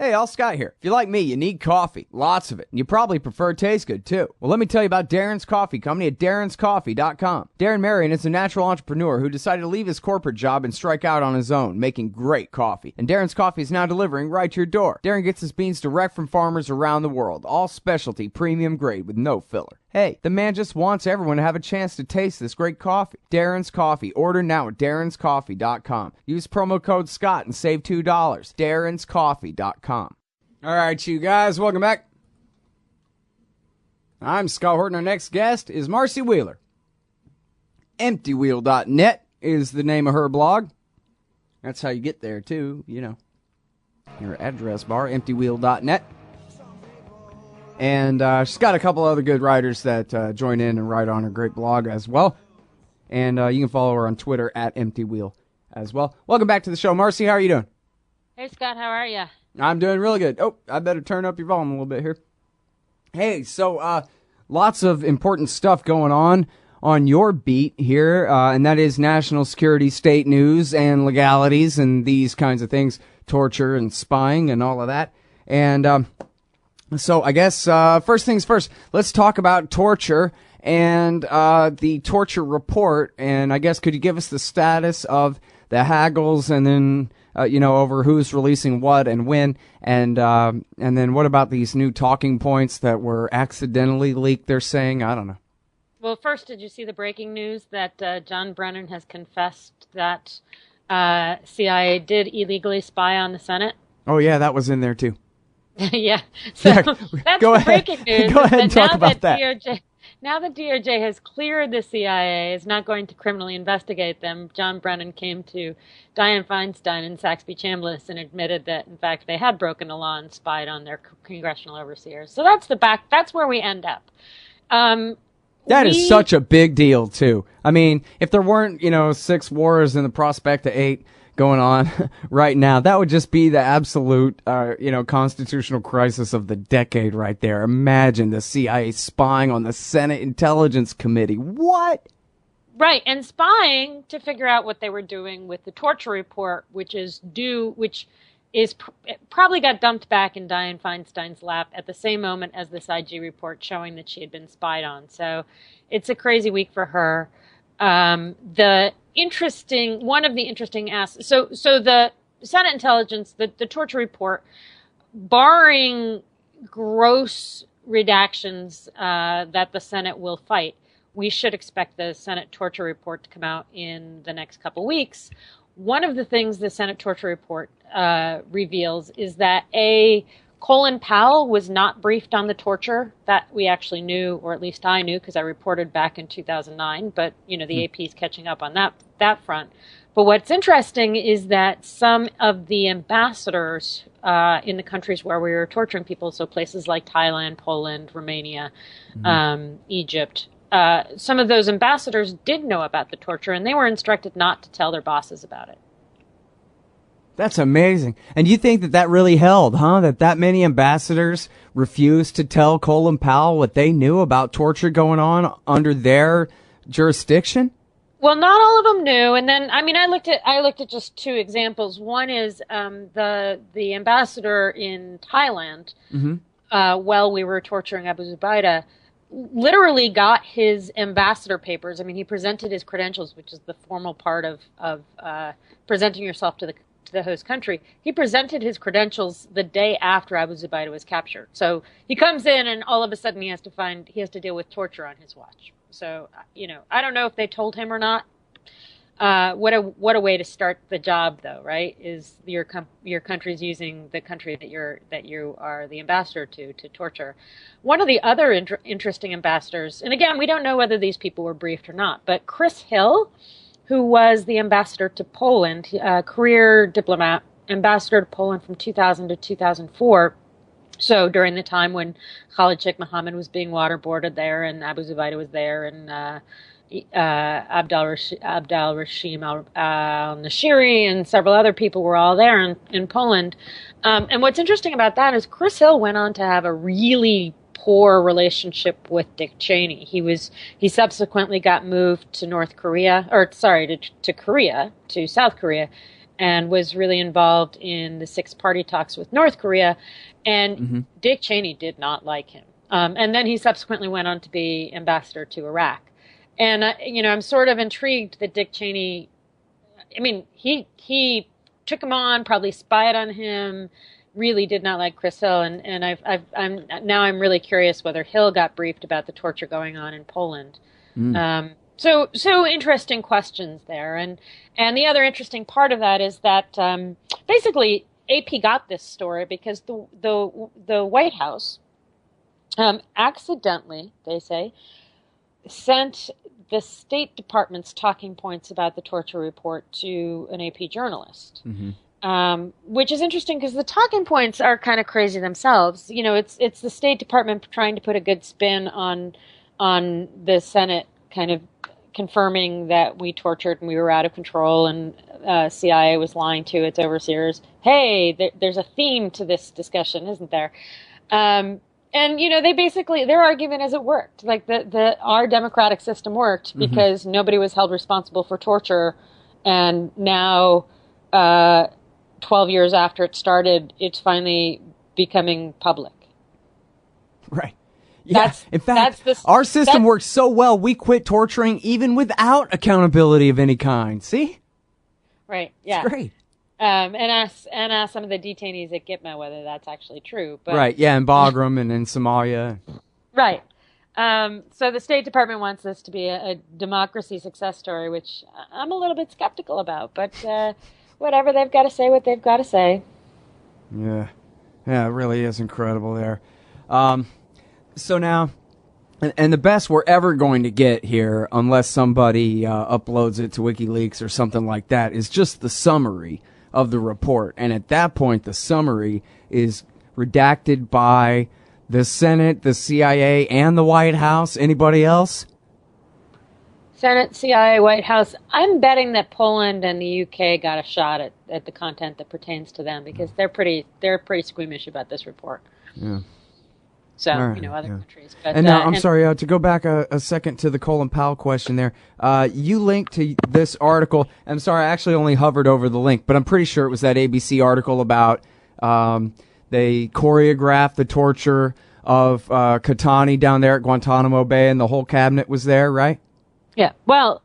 Hey, all Scott here. If you're like me, you need coffee. Lots of it. And you probably prefer it tastes good, too. Well, let me tell you about Darren's Coffee Company at darrenscoffee.com. Darren Marion is a natural entrepreneur who decided to leave his corporate job and strike out on his own, making great coffee. And Darren's Coffee is now delivering right to your door. Darren gets his beans direct from farmers around the world. All specialty, premium grade with no filler. Hey, the man just wants everyone to have a chance to taste this great coffee. Darren's Coffee. Order now at darrenscoffee.com. Use promo code Scott and save $2. darrenscoffee.com. All right, you guys, welcome back. I'm Scott Horton. Our next guest is Marcy Wheeler. EmptyWheel.net is the name of her blog. That's how you get there, too, you know. Your address bar, EmptyWheel.net. And she's got a couple other good writers that join in and write on her great blog as well. And you can follow her on Twitter at EmptyWheel as well. Welcome back to the show. Marcy, how are you doing? Hey, Scott, how are you? I'm doing really good. Oh, I better turn up your volume a little bit here. Hey, so lots of important stuff going on your beat here, and that is national security, state news, and legalities, and these kinds of things, torture and spying and all of that. And so I guess first things first, let's talk about torture and the torture report. And I guess could you give us the status of the haggles and then, over who's releasing what and when? And then what about these new talking points that were accidentally leaked, they're saying? I don't know. Well, first, did you see the breaking news that John Brennan has confessed that CIA did illegally spy on the Senate? Oh, yeah, that was in there, too. Yeah, so that's the breaking news. Go ahead and talk about that. Now that DOJ has cleared the CIA, is not going to criminally investigate them, John Brennan came to Dianne Feinstein and Saxby-Chambliss and admitted that, in fact, they had broken the law and spied on their congressional overseers. So that's where we end up. That is such a big deal, too. I mean, if there weren't, 6 wars and the prospect of 8 going on right now, that would just be the absolute, constitutional crisis of the decade right there. Imagine the CIA spying on the Senate Intelligence Committee. What? Right, and spying to figure out what they were doing with the torture report, which probably got dumped back in Dianne Feinstein's lap at the same moment as this IG report showing that she had been spied on. So it's a crazy week for her. One of the interesting aspects, so the Senate intelligence, the torture report, barring gross redactions that the Senate will fight, we should expect the Senate torture report to come out in the next couple weeks. One of the things the Senate torture report reveals is that Colin Powell was not briefed on the torture. That we actually knew, or at least I knew, because I reported back in 2009. But, the AP is catching up on that front. But what's interesting is that some of the ambassadors in the countries where we were torturing people, so places like Thailand, Poland, Romania, Egypt, some of those ambassadors did know about the torture, and they were instructed not to tell their bosses about it. That's amazing. And you think that really held, huh? That many ambassadors refused to tell Colin Powell what they knew about torture going on under their jurisdiction? Well, not all of them knew. And then, I looked at just 2 examples. One is the ambassador in Thailand, while we were torturing Abu Zubaydah, literally got his ambassador papers. He presented his credentials, which is the formal part of presenting yourself to the host country. He presented his credentials the day after Abu Zubaydah was captured. So he comes in and all of a sudden he has to deal with torture on his watch. So, I don't know if they told him or not. What a way to start the job, though, right? Is your country's using the country that you are the ambassador to torture. One of the other interesting ambassadors, and again, we don't know whether these people were briefed or not, but Chris Hill, who was the ambassador to Poland, a career diplomat, ambassador to Poland from 2000 to 2004. So during the time when Khalid Sheikh Mohammed was being waterboarded there, and Abu Zubaydah was there, and Abdal Rashim al-Nashiri and several other people were all there in Poland. And what's interesting about that is Chris Hill went on to have a really poor relationship with Dick Cheney. He subsequently got moved to to South Korea, and was really involved in the six-party talks with North Korea. And Dick Cheney did not like him. And then he subsequently went on to be ambassador to Iraq. And, I'm sort of intrigued that Dick Cheney, he took him on, probably spied on him, really did not like Chris Hill. And I'm really curious whether Hill got briefed about the torture going on in Poland. So interesting questions there. And the other interesting part of that is that basically AP got this story because the White House accidentally, they say, sent the State Department's talking points about the torture report to an AP journalist, which is interesting because the talking points are kind of crazy themselves. It's the State Department trying to put a good spin on the Senate kind of confirming that we tortured and we were out of control and CIA was lying to its overseers. Hey, there's a theme to this discussion, isn't there? And they basically, their argument is it worked. Like our democratic system worked because nobody was held responsible for torture, and now 12 years after it started, it's finally becoming public. Right. Yeah. In fact, our system works so well, we quit torturing even without accountability of any kind. See? Right. Yeah. It's great. And ask some of the detainees at Gitmo whether that's actually true. But, right. Yeah. In Bagram and in Somalia. Right. So the State Department wants this to be a democracy success story, which I'm a little bit skeptical about. But whatever, they've got to say what they've got to say. Yeah. Yeah. It really is incredible there. So now, and the best we're ever going to get here, unless somebody uploads it to WikiLeaks or something like that, is just the summary of the report. And at that point, the summary is redacted by the Senate, the CIA, and the White House. Anybody else? Senate, CIA, White House. I'm betting that Poland and the UK got a shot at the content that pertains to them because they're pretty squeamish about this report. Yeah. So, right, other countries. But, and now, I'm sorry, to go back a second to the Colin Powell question there. You linked to this article. I'm sorry, I actually only hovered over the link, but I'm pretty sure it was that ABC article about they choreographed the torture of Katani down there at Guantanamo Bay, and the whole cabinet was there, right? Yeah. Well,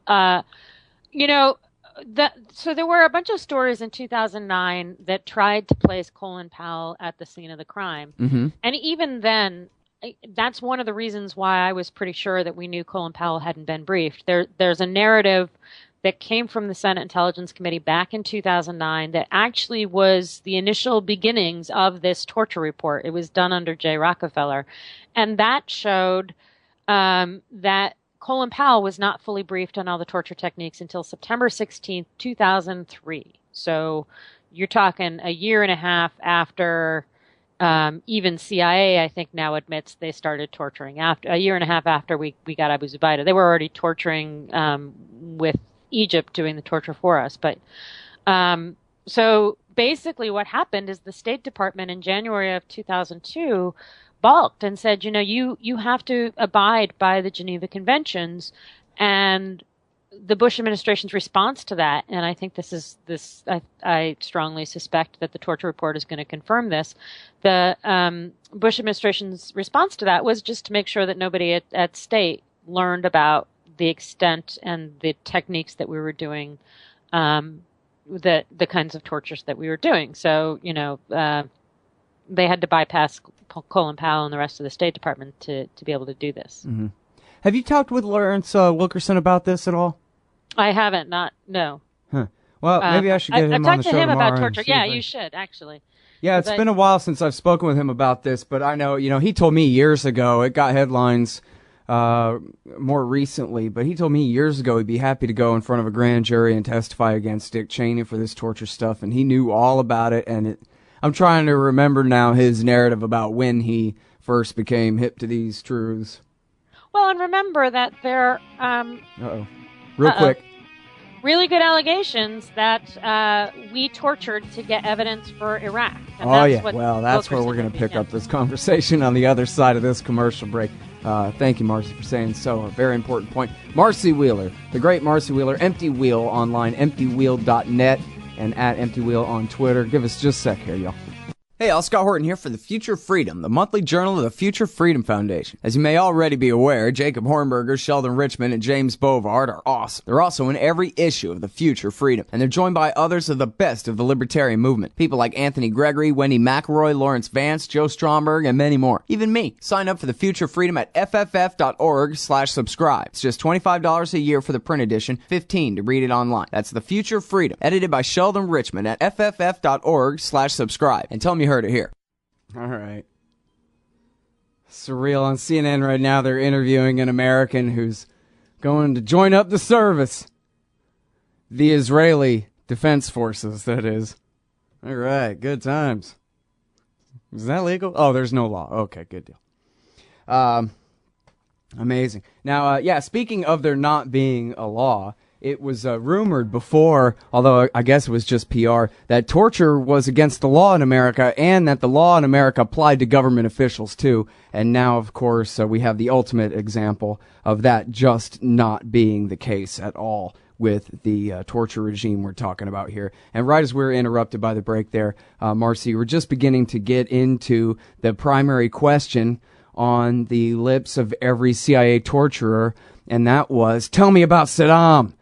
so there were a bunch of stories in 2009 that tried to place Colin Powell at the scene of the crime. And even then, that's one of the reasons why I was pretty sure that we knew Colin Powell hadn't been briefed. There's a narrative that came from the Senate Intelligence Committee back in 2009 that actually was the initial beginnings of this torture report. It was done under Jay Rockefeller. And that showed that Colin Powell was not fully briefed on all the torture techniques until September 16th, 2003. So you're talking a year and a half after even CIA, I think, now admits they started torturing. After a year and a half after we got Abu Zubaydah. They were already torturing with Egypt doing the torture for us. But so basically what happened is the State Department in January of 2002 balked and said, you have to abide by the Geneva Conventions. And the Bush administration's response to that, and I think I strongly suspect that the torture report is going to confirm this, the Bush administration's response to that was just to make sure that nobody at State learned about the extent and the techniques that we were doing, the kinds of tortures that we were doing. So, they had to bypass Colin Powell and the rest of the State Department to be able to do this. Mm-hmm. Have you talked with Lawrence Wilkerson about this at all? I haven't. No. Huh. Well, maybe I should get him on the show tomorrow. I've talked to him about torture. Yeah, you should, actually. Yeah, it's been a while since I've spoken with him about this, but I know, he told me years ago, it got headlines more recently, but he told me years ago he'd be happy to go in front of a grand jury and testify against Dick Cheney for this torture stuff, and he knew all about it, and I'm trying to remember now his narrative about when he first became hip to these truths. Well, and remember that there quick. Really good allegations that we tortured to get evidence for Iraq. And that's where we're going to pick up this conversation on the other side of this commercial break. Thank you, Marcy, for saying so. A very important point. Marcy Wheeler, the great Marcy Wheeler, Empty Wheel online, emptywheel.net. and at Empty Wheel on Twitter. Give us just a sec here, y'all. Hey, all, Scott Horton here for The Future Freedom, the monthly journal of the Future Freedom Foundation. As you may already be aware, Jacob Hornberger, Sheldon Richman, and James Bovard are awesome. They're also in every issue of The Future Freedom, and they're joined by others of the best of the libertarian movement. People like Anthony Gregory, Wendy McElroy, Lawrence Vance, Joe Stromberg, and many more. Even me. Sign up for The Future Freedom at fff.org/subscribe. It's just $25 a year for the print edition, $15 to read it online. That's The Future Freedom, edited by Sheldon Richman at fff.org/subscribe. And tell me you heard it here. All right. Surreal. On CNN right now, they're interviewing an American who's going to join up the service. The Israeli Defense Forces, that is. All right. Good times. Is that legal? Oh, there's no law. Okay, good deal. Amazing. Now, speaking of there not being a law, it was rumored before, although I guess it was just PR, that torture was against the law in America and that the law in America applied to government officials too. And now, of course, we have the ultimate example of that just not being the case at all with the torture regime we're talking about here. And right as we were interrupted by the break there, Marcy, we're just beginning to get into the primary question on the lips of every CIA torturer, and that was, tell me about Saddam.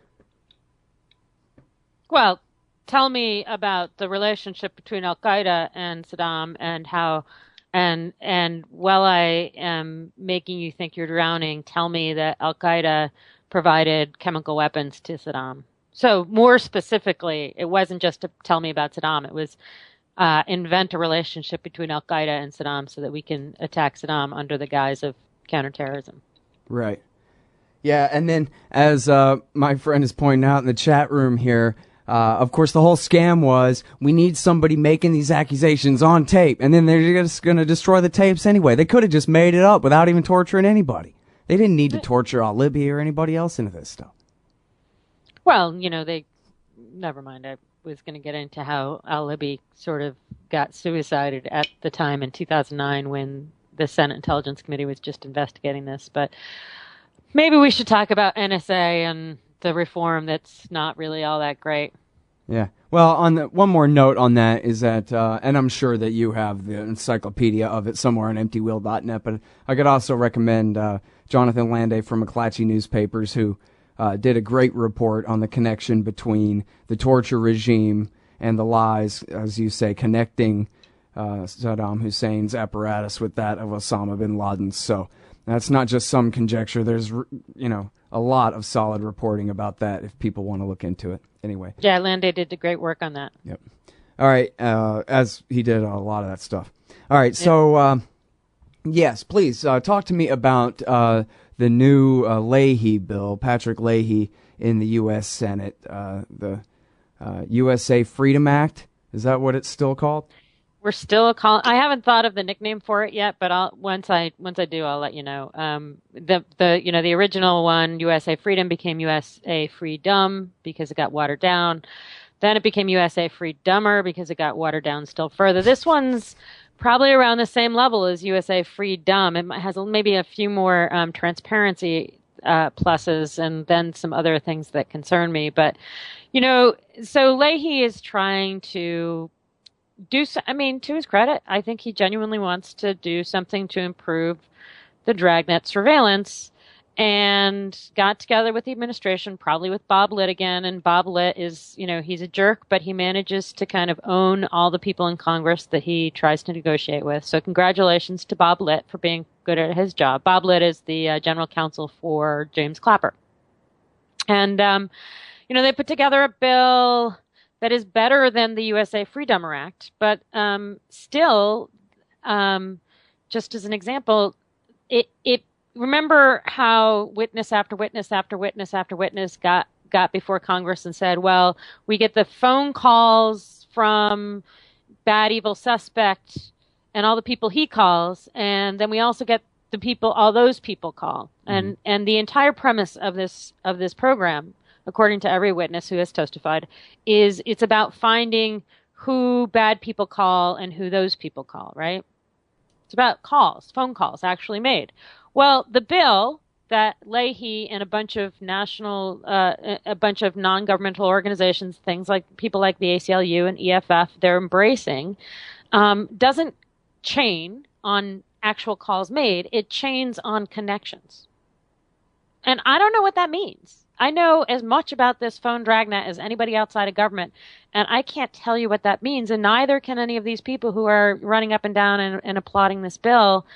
Well, tell me about the relationship between Al-Qaeda and Saddam and how, and while I am making you think you're drowning, tell me that Al-Qaeda provided chemical weapons to Saddam. So more specifically, it wasn't just to tell me about Saddam. It was invent a relationship between Al-Qaeda and Saddam so that we can attack Saddam under the guise of counterterrorism. Right. Yeah, and then as my friend is pointing out in the chat room here, of course, the whole scam was we need somebody making these accusations on tape, and then they're just going to destroy the tapes anyway. They could have just made it up without even torturing anybody. They didn't need to torture Libby or anybody else into this stuff. Well, never mind. I was going to get into how Libby sort of got suicided at the time in 2009 when the Senate Intelligence Committee was just investigating this. But maybe we should talk about NSA and the reform that's not really all that great. Yeah. Well, one more note on that is that, and I'm sure that you have the encyclopedia of it somewhere on emptywheel.net, but I could also recommend Jonathan Landay from McClatchy Newspapers, who did a great report on the connection between the torture regime and the lies, as you say, connecting Saddam Hussein's apparatus with that of Osama bin Laden's. So that's not just some conjecture. There's, a lot of solid reporting about that if people want to look into it. Anyway. Yeah, Landay did great work on that. Yep. All right, as he did a lot of that stuff. All right, so, yes, please, talk to me about the new Leahy bill, Patrick Leahy, in the U.S. Senate, the USA Freedom Act. Is that what it's still called? We're still calling. I haven't thought of the nickname for it yet, but once I do, I'll let you know. The original one, USA Freedom, became USA Freedom because it got watered down. Then it became USA Freedomer because it got watered down still further. This one's probably around the same level as USA Freedom. It has maybe a few more transparency pluses and then some other things that concern me. But so Leahy is trying to to his credit, I think he genuinely wants to do something to improve the dragnet surveillance, and got together with the administration, probably with Bob Litt again. And Bob Litt is, he's a jerk, but he manages to kind of own all the people in Congress that he tries to negotiate with. So congratulations to Bob Litt for being good at his job. Bob Litt is the general counsel for James Clapper. And, they put together a bill that is better than the USA Freedomer Act, but still, just as an example, it remember how witness after witness after witness after witness got before Congress and said, well, we get the phone calls from bad evil suspect and all the people he calls, and then we also get the people all those people call, and the entire premise of this program, according to every witness who has testified, is it's about finding who bad people call and who those people call, right? It's about phone calls actually made. Well, the bill that Leahy and a bunch of non-governmental organizations, things like people like the ACLU and EFF, they're embracing, doesn't chain on actual calls made. It chains on connections. And I don't know what that means. I know as much about this phone dragnet as anybody outside of government, and I can't tell you what that means, and neither can any of these people who are running up and down and applauding this bill.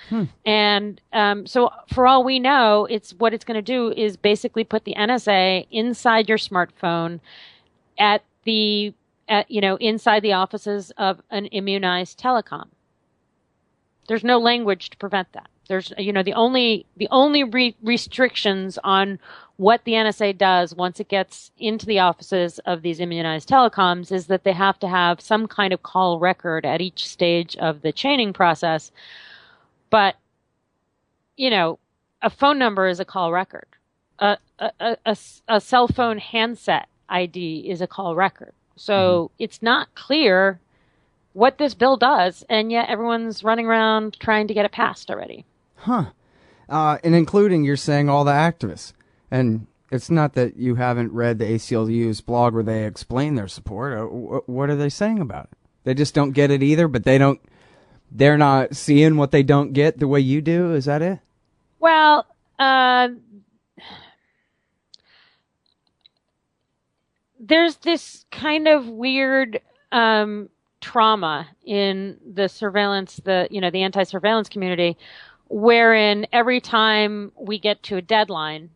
And so for all we know, what it's going to do is basically put the NSA inside your smartphone inside the offices of an immunized telecom. There's no language to prevent that. There's, the only restrictions on what the NSA does once it gets into the offices of these immunized telecoms is that they have to have some kind of call record at each stage of the chaining process. But, a phone number is a call record. A cell phone handset ID is a call record. So it's not clear what this bill does, and yet everyone's running around trying to get it passed already. And including, you're saying, all the activists. And it's not that you haven't read the ACLU's blog where they explain their support. What are they saying about it? They just don't get it either, but they're not seeing what they don't get the way you do? Is that it? Well, there's this kind of weird trauma in the surveillance, the anti-surveillance community, wherein every time we get to a deadline,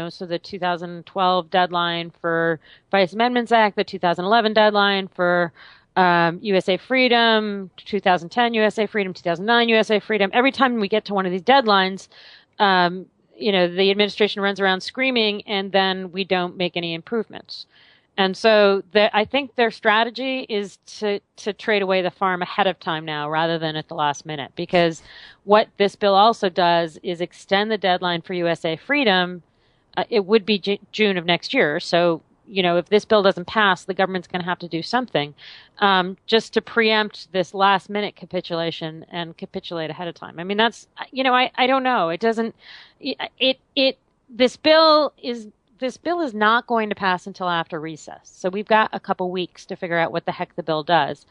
so the 2012 deadline for Vice Amendments Act, the 2011 deadline for USA Freedom, 2010 USA Freedom, 2009 USA Freedom, every time we get to one of these deadlines, the administration runs around screaming, and then we don't make any improvements. And so I think their strategy is to trade away the farm ahead of time now rather than at the last minute. Because what this bill also does is extend the deadline for USA Freedom. It would be June of next year. So, if this bill doesn't pass, the government's going to have to do something just to preempt this last minute capitulation and capitulate ahead of time. I mean, that's, I don't know. It doesn't, This bill is not going to pass until after recess. So we've got a couple weeks to figure out what the heck the bill does.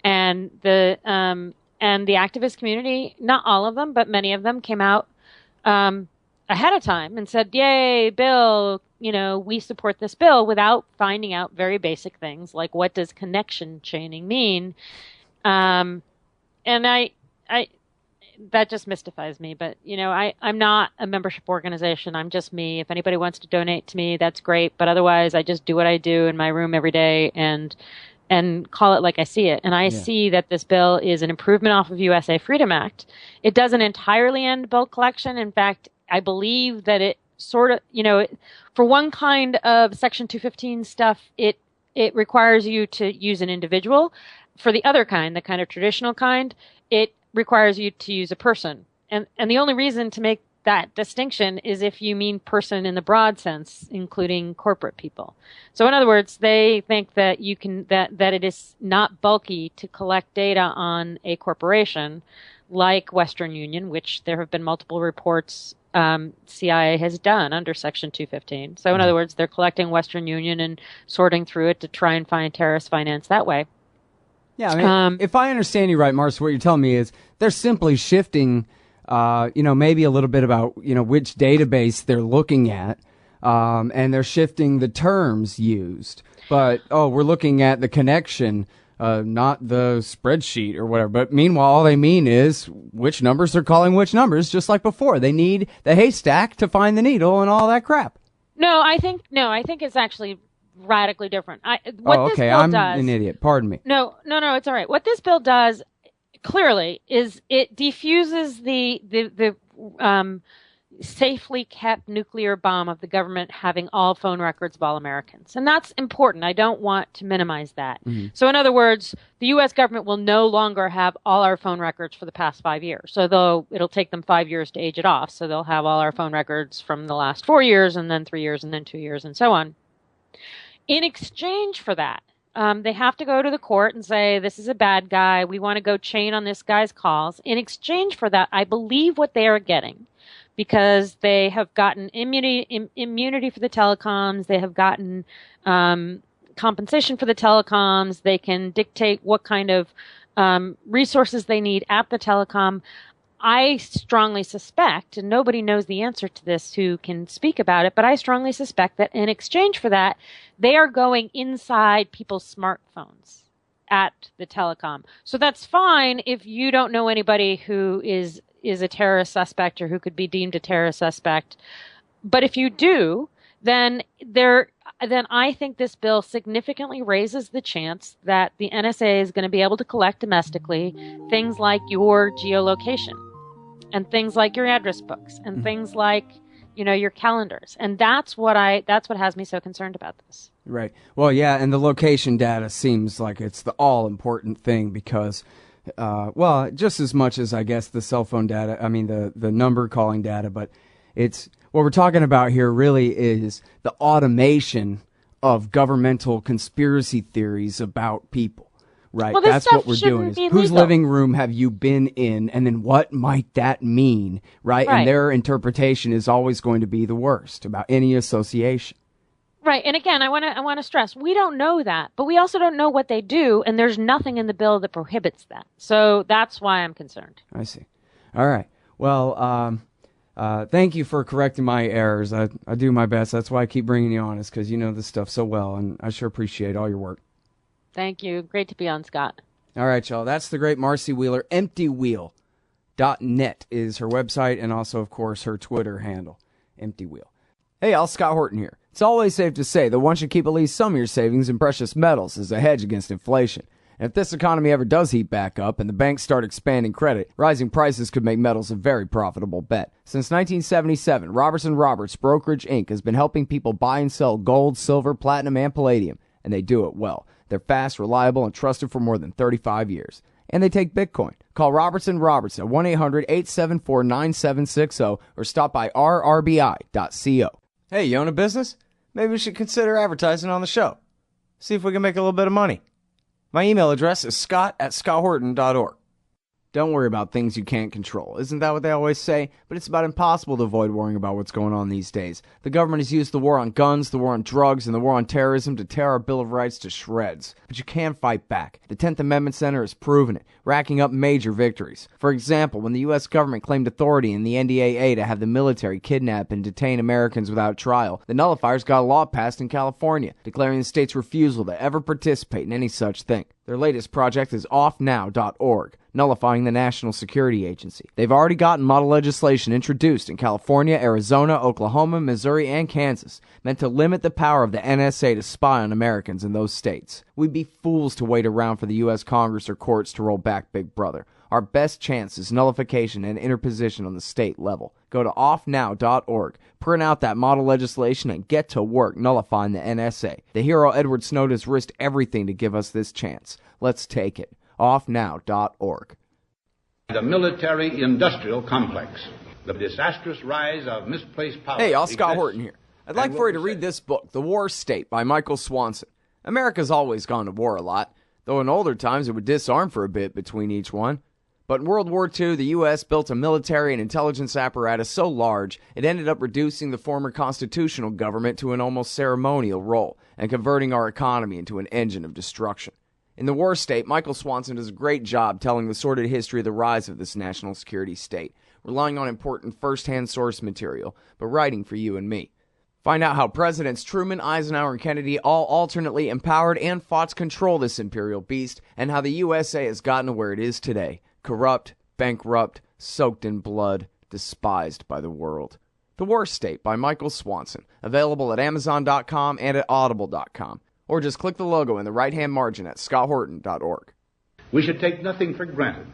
And the activist community, not all of them, but many of them came out ahead of time and said, "Yay, bill, we support this bill," without finding out very basic things like what does connection chaining mean. And that just mystifies me. But, I'm not a membership organization. I'm just me. If anybody wants to donate to me, that's great. But otherwise, I just do what I do in my room every day and call it like I see it. And I see that this bill is an improvement off of USA Freedom Act. It doesn't entirely end bulk collection. In fact, I believe that it sort of, for one kind of Section 215 stuff, it requires you to use an individual. For the other kind, the kind of traditional kind, it requires you to use a person. And the only reason to make that distinction is if you mean person in the broad sense, including corporate people. So in other words, they think that that it is not bulky to collect data on a corporation like Western Union, which there have been multiple reports CIA has done under Section 215. So in other words, they're collecting Western Union and sorting through it to try and find terrorist finance that way. Yeah, I mean, if I understand you right, Marcy, what you're telling me is they're simply shifting, maybe a little bit about, which database they're looking at, and they're shifting the terms used. But, we're looking at the connection, not the spreadsheet or whatever. But meanwhile, all they mean is which numbers they're calling which numbers, just like before. They need the haystack to find the needle and all that crap. No, I think it's actually radically different. This bill I'm does, an idiot. Pardon me. No, it's all right. What this bill does clearly is it defuses the safely kept nuclear bomb of the government having all phone records of all Americans. And that's important. I don't want to minimize that. So in other words, the U.S. government will no longer have all our phone records for the past 5 years. So it'll take them 5 years to age it off. So they'll have all our phone records from the last 4 years, and then 3 years, and then 2 years, and so on. In exchange for that, they have to go to the court and say, this is a bad guy. We want to go chain on this guy's calls. In exchange for that, I believe what they are getting, because they have gotten immunity for the telecoms. They have gotten compensation for the telecoms. They can dictate what kind of resources they need at the telecom. I strongly suspect, and nobody knows the answer to this who can speak about it, but I strongly suspect that in exchange for that, they are going inside people's smartphones at the telecom. So that's fine if you don't know anybody who is a terrorist suspect or who could be deemed a terrorist suspect. But if you do, then I think this bill significantly raises the chance that the NSA is going to be able to collect domestically things like your geolocation and things like your address books and things like, your calendars. And that's what has me so concerned about this. Right. Well, yeah, and the location data seems like it's the all-important thing because, just as much as, I guess, the cell phone data, the number calling data, but it's what we're talking about here really is the automation of governmental conspiracy theories about people. Right, well, that's what we're doing. Is whose living room have you been in, and then what might that mean, right? And their interpretation is always going to be the worst about any association. Right, and again, I want to stress, we don't know that, but we also don't know what they do, and there's nothing in the bill that prohibits that. So that's why I'm concerned. I see. All right. Well, thank you for correcting my errors. I do my best. That's why I keep bringing you on, is because you know this stuff so well, and I sure appreciate all your work. Thank you. Great to be on, Scott. All right, y'all. That's the great Marcy Wheeler. EmptyWheel.net is her website and also, of course, her Twitter handle, EmptyWheel. Hey, y'all. Scott Horton here. It's always safe to say that one should keep at least some of your savings in precious metals as a hedge against inflation. And if this economy ever does heat back up and the banks start expanding credit, rising prices could make metals a very profitable bet. Since 1977, Robertson Roberts Brokerage Inc. has been helping people buy and sell gold, silver, platinum, and palladium, and they do it well. They're fast, reliable, and trusted for more than 35 years. And they take Bitcoin. Call Robertson Roberts at 1-800-874-9760 or stop by rrbi.co. Hey, you own a business? Maybe we should consider advertising on the show. See if we can make a little bit of money. My email address is scott@scotthorton.org. Don't worry about things you can't control. Isn't that what they always say? But it's about impossible to avoid worrying about what's going on these days. The government has used the war on guns, the war on drugs, and the war on terrorism to tear our Bill of Rights to shreds. But you can fight back. The 10th Amendment Center has proven it, racking up major victories. For example, when the U.S. government claimed authority in the NDAA to have the military kidnap and detain Americans without trial, the nullifiers got a law passed in California, declaring the state's refusal to ever participate in any such thing. Their latest project is offnow.org, nullifying the National Security Agency. They've already gotten model legislation introduced in California, Arizona, Oklahoma, Missouri, and Kansas, meant to limit the power of the NSA to spy on Americans in those states. We'd be fools to wait around for the U.S. Congress or courts to roll back Big Brother. Our best chance is nullification and interposition on the state level. Go to offnow.org, print out that model legislation, and get to work nullifying the NSA. The hero Edward Snowden has risked everything to give us this chance. Let's take it. Offnow.org. The military-industrial complex. The disastrous rise of misplaced power. Hey, y'all, Scott Horton here. I'd like for you to read this book, The War State, by Michael Swanson. America's always gone to war a lot, though in older times it would disarm for a bit between each one. But in World War II, the U.S. built a military and intelligence apparatus so large, it ended up reducing the former constitutional government to an almost ceremonial role and converting our economy into an engine of destruction. In The War State, Michael Swanson does a great job telling the sordid history of the rise of this national security state, relying on important first-hand source material, but writing for you and me. Find out how Presidents Truman, Eisenhower, and Kennedy all alternately empowered and fought to control this imperial beast, and how the USA has gotten to where it is today. Corrupt, bankrupt, soaked in blood, despised by the world. The War State by Michael Swanson, available at Amazon.com and at Audible.com. Or just click the logo in the right-hand margin at scotthorton.org. We should take nothing for granted.